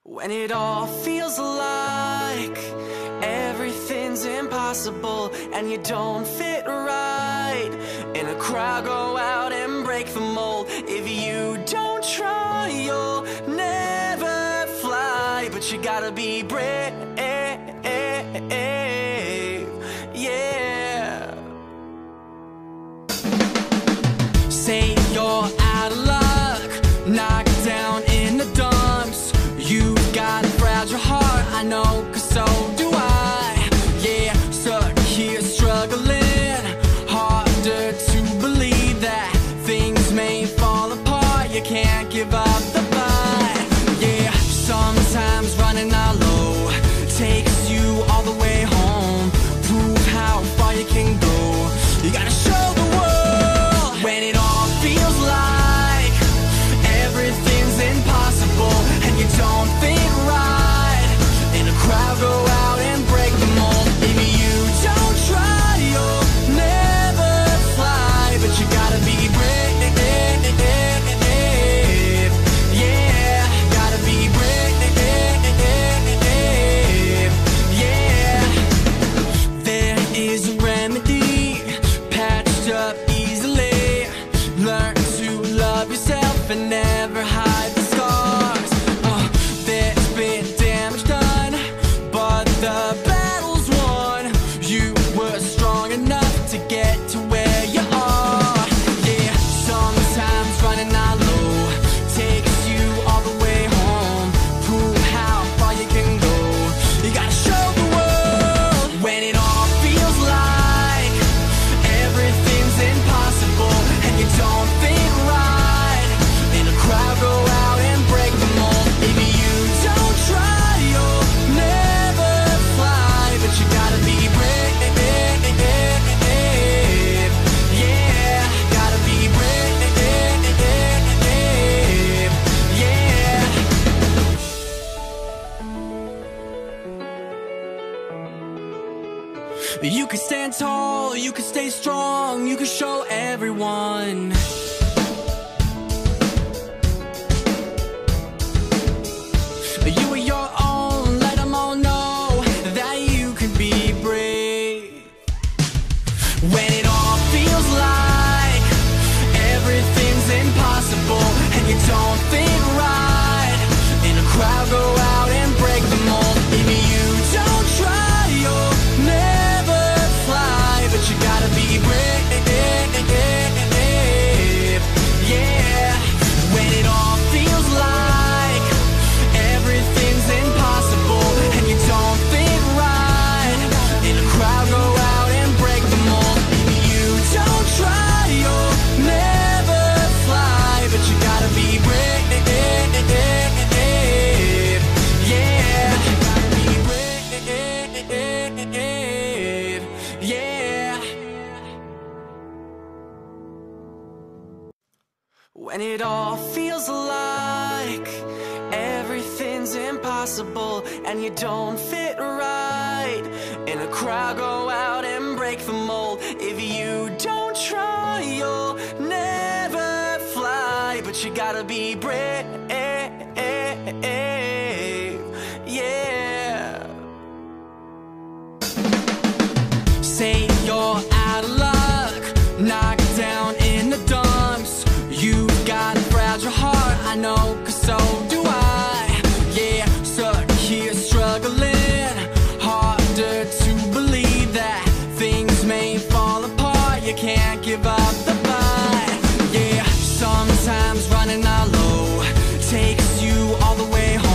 When it all feels like everything's impossible and you don't fit right in a crowd, go out and break the mold. If you don't try, you'll never fly. But you gotta be brave, yeah. Say you're out of luck, knocked down in the dumps. You've got a fragile heart, I know, 'cause so do I. Yeah, stuck here struggling, harder to believe that things may fall apart. You can't give up the fight. Yeah, sometimes running out low takes you all the way home. Prove how far you can go. You gotta show the world. When it all feels like everything's impossible and you don't think right in a crowd, go out and break the mold. Maybe you don't try, you'll never fly. But you gotta be brave, yeah. Gotta be brave, yeah. There is a remedy, patched up easily. Learn to love yourself and never hide the scars. There's been damage done, but the battle's won. You were strong enough to get to where you are. Yeah, sometimes running out low takes you all the way home. Prove how far you can go. You gotta show the world. When it all feels like everything's impossible and you don't think right in a crowd, go out and break the mold. Maybe you don't try, you'll never fly. But you gotta be brave, yeah. Gotta be brave, yeah. You can stand tall, you can stay strong, you can show everyone. You are your own, let them all know that you can be brave. When it all feels like everything's impossible and you don't think right in a crowd, go out and break the mold. Maybe you don't try, you'll never fly. But you gotta be brave, yeah. When it all feels like everything's impossible and you don't think right in a crowd, go out and break the mold. Maybe you don't try, you'll never fly. But you gotta be brave, yeah. Gotta be brave, yeah. When it all feels like everything's impossible and you don't fit right in a crowd, go out and break the mold. If you don't try, you'll never fly. But you gotta be brave, yeah. Say you're out of luck, knocked down in the dumps. You've got a fragile heart, I know, 'cause so do I. Yeah, stuck here struggling, harder to believe that things may fall apart. You can't give up the fight. Yeah, sometimes running out low takes you all the way home.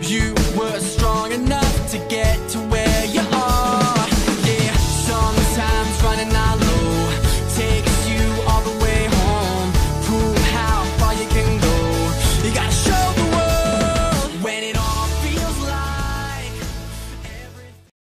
You